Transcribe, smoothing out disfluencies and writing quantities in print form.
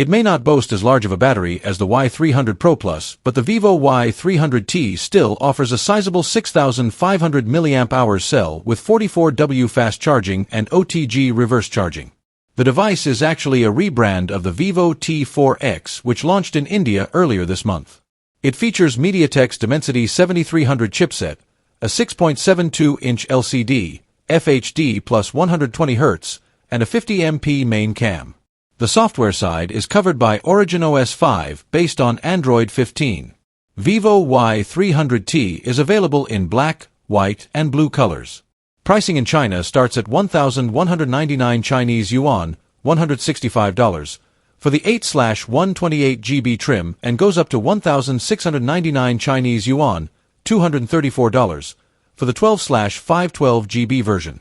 It may not boast as large of a battery as the Y300 Pro Plus, but the Vivo Y300T still offers a sizable 6,500 mAh cell with 44W fast charging and OTG reverse charging. The device is actually a rebrand of the Vivo T4X, which launched in India earlier this month. It features MediaTek's Dimensity 7300 chipset, a 6.72-inch LCD, FHD plus 120Hz, and a 50MP main cam. The software side is covered by Origin OS 5 based on Android 15. Vivo Y300T is available in black, white, and blue colors. Pricing in China starts at 1,199 Chinese yuan, $165, for the 8/128GB trim and goes up to 1,699 Chinese yuan, $234, for the 12/512GB version.